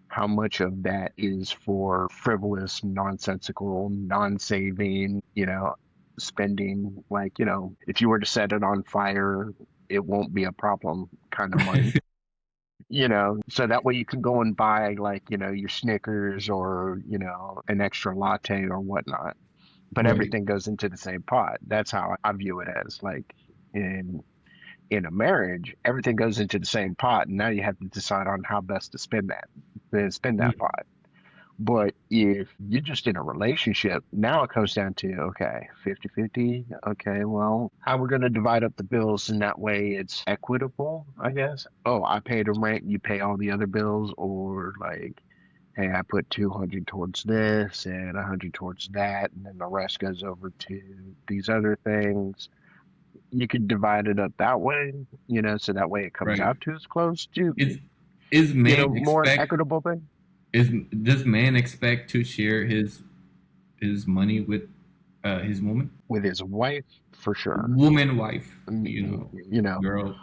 [SPEAKER 1] how much of that is for frivolous, nonsensical, non-saving, spending. Like, if you were to set it on fire, it won't be a problem kind of money. So that way you can go and buy like, your Snickers or, an extra latte or whatnot. But
[SPEAKER 2] Right.
[SPEAKER 1] everything goes into the same pot. That's how I view it as like in in a marriage, everything goes into the same pot, and now you have to decide on how best to spend that
[SPEAKER 2] Mm.
[SPEAKER 1] pot. But if you're just in a relationship, now it comes down to, okay, 50-50. Okay, well, how we're going to divide up the bills in that way it's equitable, I guess. Oh, I pay the rent, you pay all the other bills, or like, hey, I put 200 towards this and 100 towards that, and then the rest goes over to these other things. You could divide it up that way, so that way it comes
[SPEAKER 2] Right.
[SPEAKER 1] out to as close to,
[SPEAKER 2] Is is man
[SPEAKER 1] more
[SPEAKER 2] expect
[SPEAKER 1] equitable thing
[SPEAKER 2] is does man expect to share his money with his woman?
[SPEAKER 1] with his wife for sure.
[SPEAKER 2] Woman wife,
[SPEAKER 1] Mm, You know,
[SPEAKER 2] girl.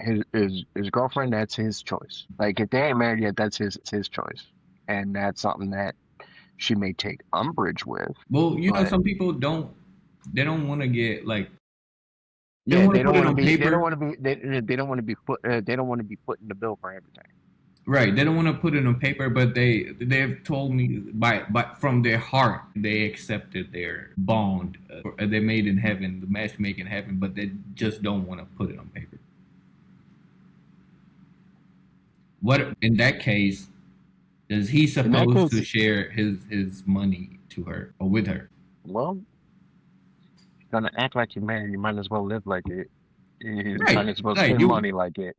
[SPEAKER 1] his girlfriend, that's his choice. Like if they ain't married yet, that's his choice, and that's something that she may take umbrage with.
[SPEAKER 2] Well,
[SPEAKER 1] But
[SPEAKER 2] some people don't want to get like they don't
[SPEAKER 1] yeah,
[SPEAKER 2] want to put it on
[SPEAKER 1] they don't
[SPEAKER 2] paper.
[SPEAKER 1] want to be, they don't want to be they don't want to be footing the bill for everything.
[SPEAKER 2] Right. They don't want to put it on paper, but they've told me by from their heart they accepted their bond. They made in heaven, the match made in heaven, but they just don't want to put it on paper. What in that case is he
[SPEAKER 1] In that
[SPEAKER 2] supposed to
[SPEAKER 1] case,
[SPEAKER 2] share his money to her or with her?
[SPEAKER 1] well, gonna act like you're married, you might as well live like it. You might
[SPEAKER 2] Right.
[SPEAKER 1] as well
[SPEAKER 2] Right.
[SPEAKER 1] spend money like it.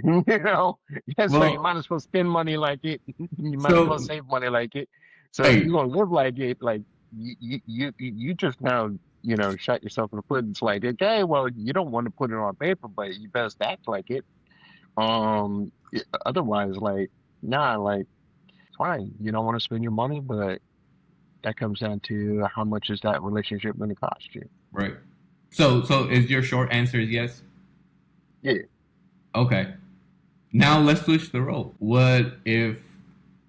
[SPEAKER 1] You know, yes, right. You
[SPEAKER 2] Well,
[SPEAKER 1] might as well spend money like it. You might as well
[SPEAKER 2] so
[SPEAKER 1] save money like it. So if you're
[SPEAKER 2] right.
[SPEAKER 1] gonna live like it, like you just now, shot yourself in the foot. It's like, okay, well, you don't want to put it on paper, but you best act like it. Otherwise, like, nah, like, fine. You don't want to spend your money, but that comes down to how much is that relationship going to cost you?
[SPEAKER 2] Right. So is your short answer is yes?
[SPEAKER 1] Yeah.
[SPEAKER 2] Okay. Now let's switch the role. What if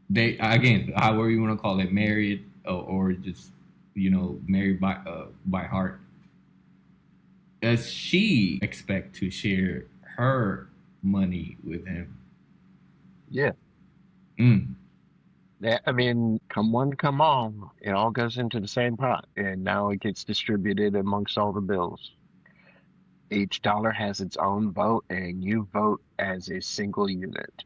[SPEAKER 2] they again, however you want to call it, married or just married by heart? Does she expect to share her money with him?
[SPEAKER 1] Yeah.
[SPEAKER 2] Mm.
[SPEAKER 1] Yeah, I mean, come one, come all, it all goes into the same pot, and now it gets distributed amongst all the bills. Each dollar has its own vote, and you vote as a single unit.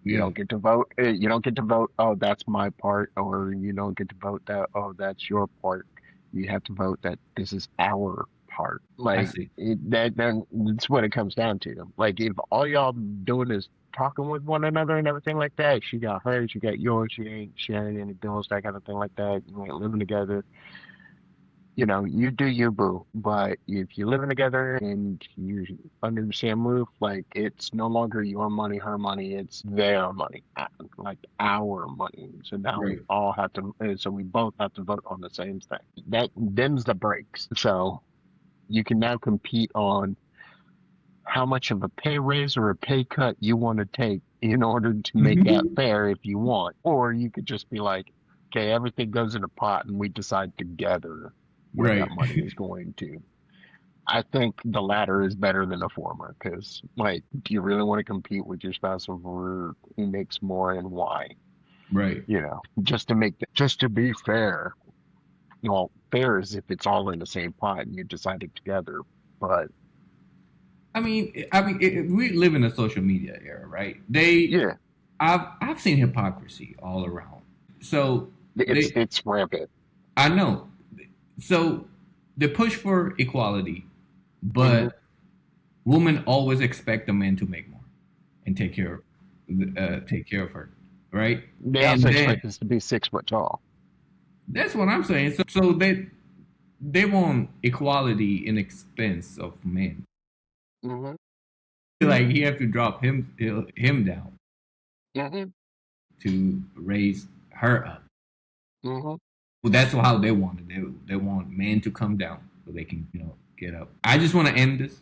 [SPEAKER 1] You
[SPEAKER 2] Yeah.
[SPEAKER 1] don't get to vote. You don't get to vote. Oh, that's my part, or you don't get to vote that. Oh, that's your part. You have to vote that this is our part.
[SPEAKER 2] I
[SPEAKER 1] Like
[SPEAKER 2] see.
[SPEAKER 1] that. Then that's what it comes down to. Like if all y'all doing is talking with one another and everything like that, she got hers, you got yours. She ain't sharing any bills, that kind of thing like that. You ain't living together. You do you, boo. But if you're living together and you under the same roof, like it's no longer your money, her money, it's their money, like our money. So now we
[SPEAKER 2] Right.
[SPEAKER 1] all have to, so we both have to vote on the same thing. That them's the breaks. So you can now compete on how much of a pay raise or a pay cut you want to take in order to make that fair if you want. Or you could just be like, okay, everything goes in a pot and we decide together where that
[SPEAKER 2] Right.
[SPEAKER 1] money is going to. I think the latter is better than the former because, like, do you really want to compete with your spouse over who makes more and why?
[SPEAKER 2] Right.
[SPEAKER 1] Just to just to be fair. Well, fair is if it's all in the same pot and you decide it together. But
[SPEAKER 2] We live in a social media era, right?
[SPEAKER 1] Yeah,
[SPEAKER 2] I've seen hypocrisy all around. So they,
[SPEAKER 1] it's rampant.
[SPEAKER 2] I know. So they push for equality,
[SPEAKER 1] Hmm.
[SPEAKER 2] but women always expect the man to make more and take care of her, right?
[SPEAKER 1] They also
[SPEAKER 2] And then
[SPEAKER 1] expect us to be 6 foot tall.
[SPEAKER 2] that's what I'm saying. So they want equality in expense of men.
[SPEAKER 1] Hmm.
[SPEAKER 2] Like he have to drop him down
[SPEAKER 1] Hmm.
[SPEAKER 2] to raise her up.
[SPEAKER 1] Hmm.
[SPEAKER 2] Well, that's how they want it. They want men to come down so they can get up. I just want to end this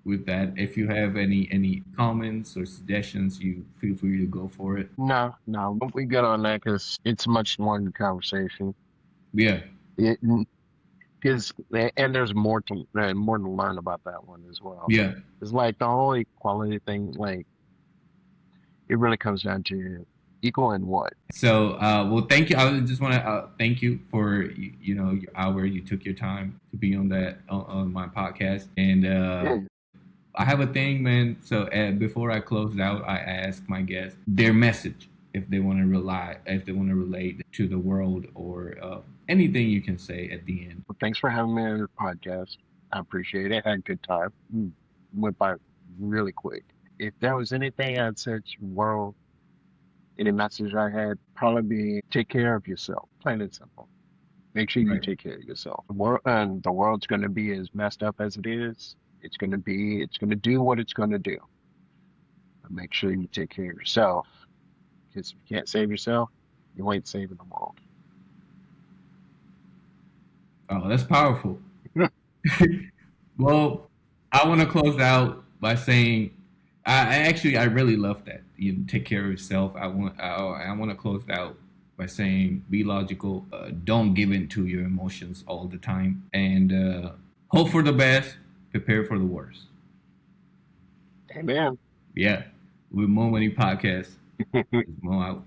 [SPEAKER 2] with that. If you have any comments or suggestions, you feel free to go for it.
[SPEAKER 1] No, no, we good on that because it's a much longer conversation.
[SPEAKER 2] Yeah,
[SPEAKER 1] It because and there's more to learn about that one as well.
[SPEAKER 2] yeah.
[SPEAKER 1] It's like the whole equality thing. Like it really comes down to equal in what?
[SPEAKER 2] So, well, thank you. I just want to thank you for your hour. You took your time to be on my podcast, and
[SPEAKER 1] Yeah.
[SPEAKER 2] I have a thing, man. So before I close out, I ask my guests their message if they want to if they want to relate to the world or anything you can say at the end.
[SPEAKER 1] Well, thanks for having me on your podcast. I appreciate it. Had a good time. Went by really quick. If there was anything I'd say to the world, any message I had, probably be take care of yourself. Plain and simple. Make sure you
[SPEAKER 2] Right.
[SPEAKER 1] take care of yourself. The world's going to be as messed up as it is. It's going to do what it's going to do. But make sure you take care of yourself. Because if you can't save yourself, you ain't saving the world.
[SPEAKER 2] Oh, that's powerful. Well, I want to close out by saying, I really love that. You take care of yourself. I want to close out by saying, be logical. Don't give in to your emotions all the time, and hope for the best. Prepare for the worst.
[SPEAKER 1] Amen.
[SPEAKER 2] Yeah, with Mo Money Podcast, Mo out.